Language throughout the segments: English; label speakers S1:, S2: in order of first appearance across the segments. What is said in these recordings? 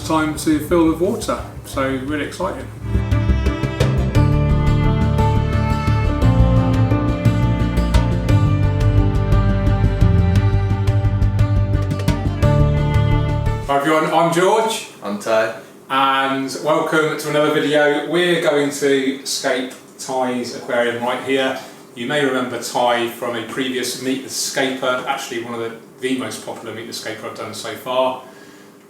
S1: it's time to fill with water. So really exciting. Hi everyone, I'm George.
S2: I'm Tai.
S1: And welcome to another video. We're going to scape Tai's aquarium right here. You may remember Tai from a previous Meet the Scaper, actually one of the most popular Meet the Scaper I've done so far.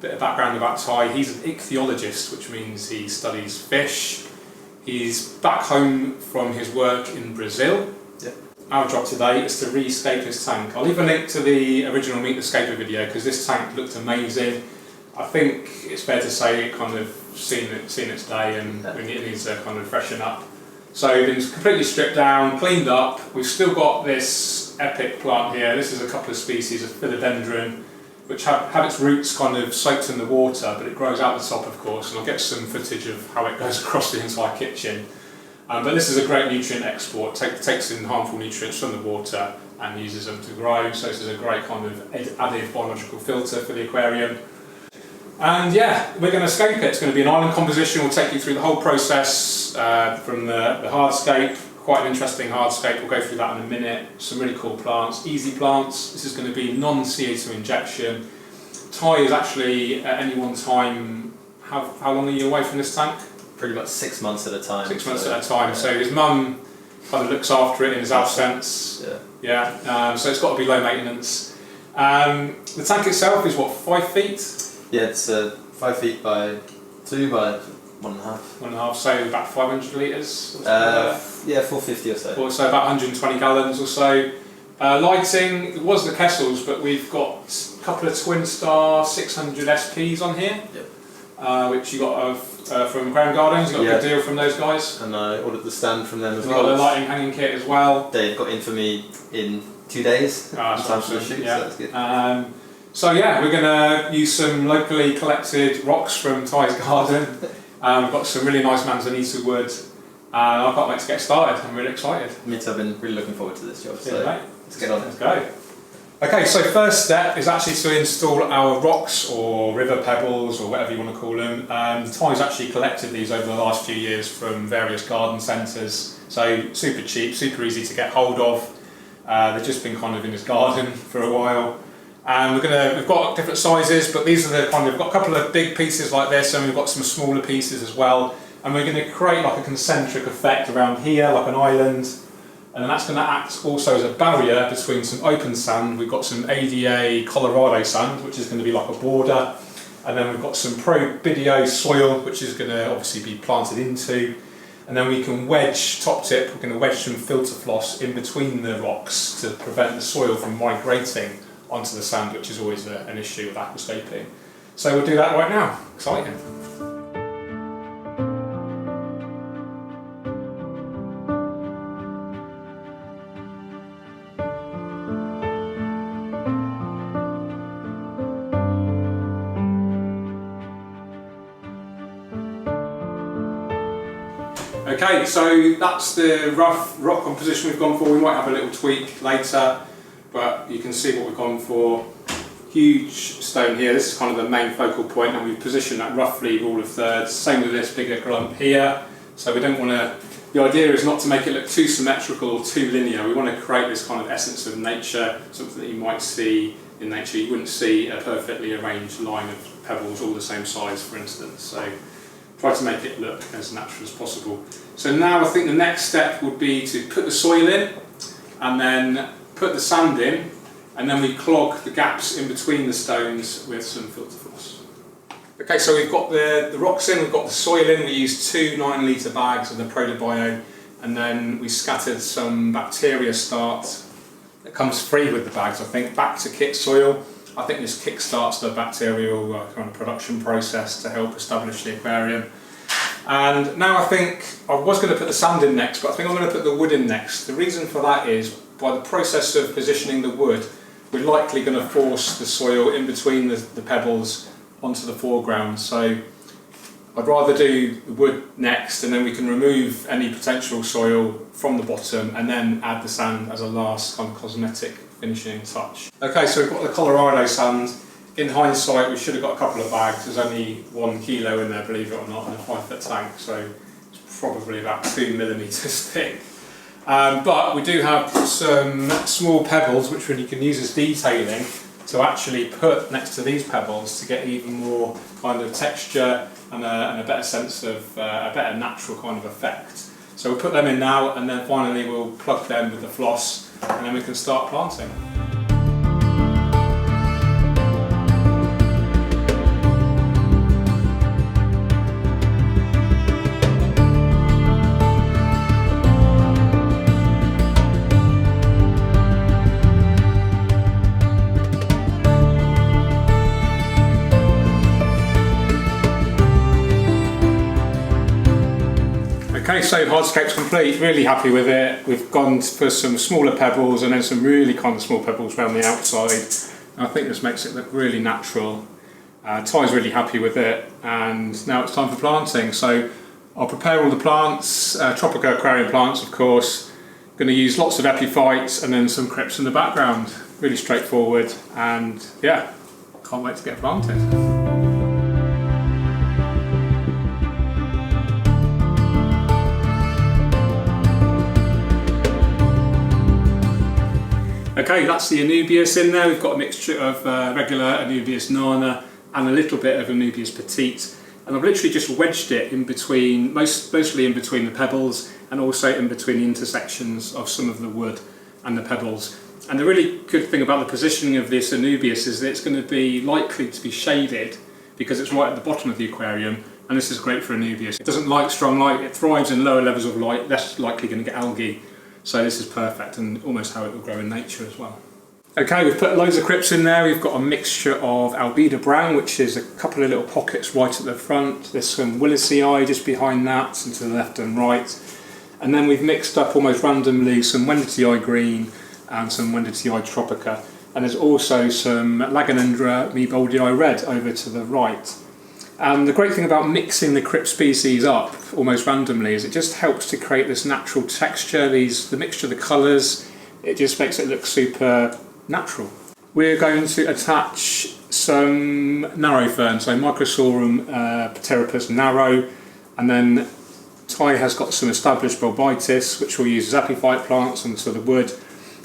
S1: Bit of background about Tai, he's an ichthyologist, which means he studies fish. He's back home from his work in Brazil.
S2: Yep.
S1: Our job today is to re-scape his tank. I'll leave a link to the original Meet the Scaper video because this tank looked amazing. I think it's fair to say it kind of seen its day and it needs to kind of freshen up. So it's been completely stripped down, cleaned up. We've still got this epic plant here. This is a couple of species of philodendron which have its roots kind of soaked in the water, but it grows out the top of course, and I'll get some footage of how it goes across the entire kitchen. But this is a great nutrient export, takes in harmful nutrients from the water and uses them to grow, so this is a great kind of added biological filter for the aquarium. And yeah, we're going to scape it. It's going to be an island composition. We'll take you through the whole process from the hardscape. Quite an interesting hardscape. We'll go through that in a minute. Some really cool plants, easy plants. This is going to be non-CO2 injection. Tai is actually at any one time, how long are you away from this tank?
S2: Pretty much 6 months at a time.
S1: 6 months at a time. Yeah. So his mum kind of looks after it in his absence. Yeah. So it's got to be low maintenance. The tank itself is what, 5 feet?
S2: Yeah, it's 5 feet by 2 by 1.5.
S1: 1.5, so about 500 litres?
S2: Yeah, 450 or so.
S1: So about 120 gallons or so. Lighting, it was the Kessels, but we've got a couple of Twin Star 600 SPs on here, which you got from Ground Gardens. You got a good deal from those guys.
S2: And I ordered the stand from them as well.
S1: Got the lighting hanging kit as well.
S2: They got in for me in 2 days.
S1: That's awesome.
S2: So that's good.
S1: So yeah, we're going to use some locally collected rocks from Tai's garden. We've got some really nice Manzanita wood. I can't wait to get started. I'm really excited.
S2: Me too. I've been really looking forward to this job. So let's get on.
S1: Let's go. Okay, so first step is actually to install our rocks or river pebbles or whatever you want to call them. Tai's actually collected these over the last few years from various garden centres. So super cheap, super easy to get hold of. They've just been kind of in his garden for a while. And we've got different sizes, but these are we've got a couple of big pieces like this, and we've got some smaller pieces as well. And we're going to create like a concentric effect around here, like an island. And then that's going to act also as a barrier between some open sand. We've got some ADA Colorado sand, which is going to be like a border. And then we've got some Pro Bidio soil, which is going to obviously be planted into. And then we can wedge, top tip, we're going to wedge some filter floss in between the rocks to prevent the soil from migrating onto the sand, which is always an issue with aquascaping. So we'll do that right now. Exciting. Okay, so that's the rough rock composition we've gone for. We might have a little tweak later, but you can see what we've gone for. Huge stone here, this is kind of the main focal point, and we've positioned that roughly rule of thirds. Same with this bigger clump here. So we don't want to, the idea is not to make it look too symmetrical or too linear. We want to create this kind of essence of nature, something that you might see in nature. You wouldn't see a perfectly arranged line of pebbles all the same size, for instance. So try to make it look as natural as possible. So now I think the next step would be to put the soil in, and then put the sand in, and then we clog the gaps in between the stones with some filter floss. Okay, so we've got the rocks in, we've got the soil in. We used 2 9-litre bags of the Protobio, and then we scattered some bacteria start that comes free with the bags, I think, back to kit soil. I think this kick-starts the bacterial kind of production process to help establish the aquarium. And now I think, I was going to put the sand in next, but I think I'm going to put the wood in next. The reason for that is, by the process of positioning the wood, we're likely going to force the soil in between the pebbles onto the foreground. So I'd rather do the wood next, and then we can remove any potential soil from the bottom and then add the sand as a last kind of cosmetic finishing touch. Okay, so we've got the Colorado sand. in hindsight, we should have got a couple of bags. There's only 1 kilo in there, believe it or not, in a 5-foot tank, so it's probably about 2 millimetres thick. But we do have some small pebbles which you can use as detailing to actually put next to these pebbles to get even more kind of texture and a better sense of a better natural kind of effect. So we'll put them in now, and then finally we'll plug them with the floss, and then we can start planting. Okay, so Hardscape's complete, really happy with it. We've gone for some smaller pebbles and then some really kind of small pebbles around the outside. And I think this makes it look really natural. Ty's really happy with it, and now it's time for planting. So I'll prepare all the plants, Tropica aquarium plants of course. Going to use lots of epiphytes and then some crypts in the background. Really straightforward, and yeah, can't wait to get planted. Okay, that's the Anubias in there. We've got a mixture of regular Anubias nana and a little bit of Anubias petite. And I've literally just wedged it in between, mostly in between the pebbles and also in between the intersections of some of the wood and the pebbles. And the really good thing about the positioning of this Anubias is that it's going to be likely to be shaded because it's right at the bottom of the aquarium, and this is great for Anubias. It doesn't like strong light, it thrives in lower levels of light, less likely going to get algae. So this is perfect, and almost how it will grow in nature as well. Okay, we've put loads of crypts in there. We've got a mixture of Albedo Brown, which is a couple of little pockets right at the front. There's some Willisii just behind that, and to the left and right. And then we've mixed up almost randomly some Wenditii Green and some Wenditii Tropica. And there's also some Laganandra Meboldii Red over to the right. And the great thing about mixing the crypt species up almost randomly is it just helps to create this natural texture, the mixture of the colours. It just makes it look super natural. We're going to attach some narrow fern, so Microsaurum pteropus narrow, and then Tai has got some established Bulbitis, which we'll use as epiphyte plants onto the wood.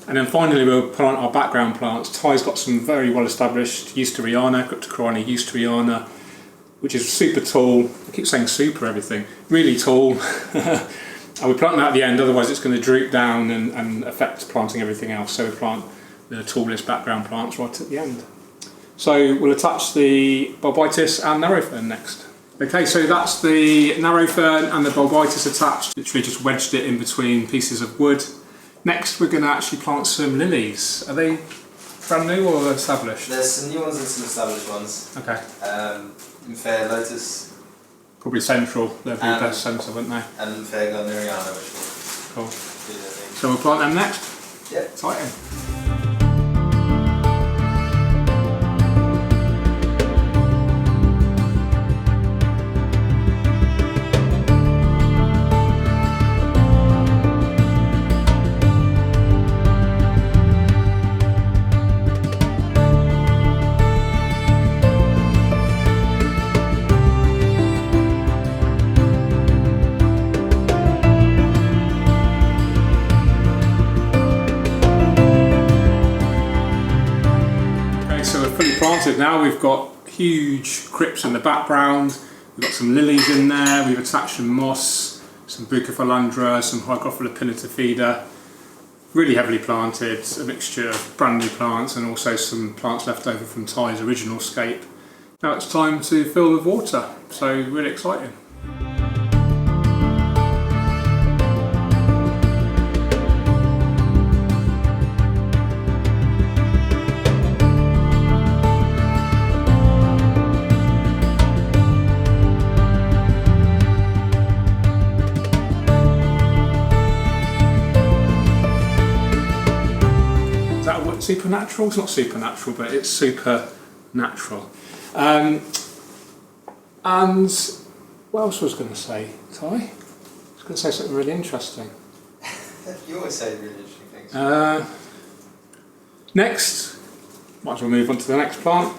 S1: And then finally we'll plant our background plants. Tai's got some very well established Eusteriana, Cryptocorona Eusteriana, which is super tall. I keep saying super everything, really tall. And we plant that at the end, otherwise it's going to droop down and affect planting everything else. So we plant the tallest background plants right at the end. So we'll attach the Bulbitis and narrow fern next. Okay, so that's the narrow fern and the Bulbitis attached. Literally just wedged it in between pieces of wood. Next we're going to actually plant some lilies. Are they brand new or established?
S2: There's some new ones and some established ones.
S1: Okay.
S2: Fair Lotus.
S1: Probably central, they'll be best centre, wouldn't they?
S2: And Fair Glanderiana, which will
S1: Cool.
S2: do their thing.
S1: So we'll plant them next?
S2: Yep.
S1: Exciting. Planted now. We've got huge crypts in the background, we've got some lilies in there, we've attached some moss, some Bucophilandra, some Hygrophila pinnatifida, really heavily planted, a mixture of brand new plants and also some plants left over from Tai's original scape. Now it's time to fill with water, so really exciting. Supernatural? It's not supernatural, but it's super natural. And what else was I going to say, Tai? I was going to say something really interesting.
S2: You always say really interesting things.
S1: Next, might as well move on to the next plant.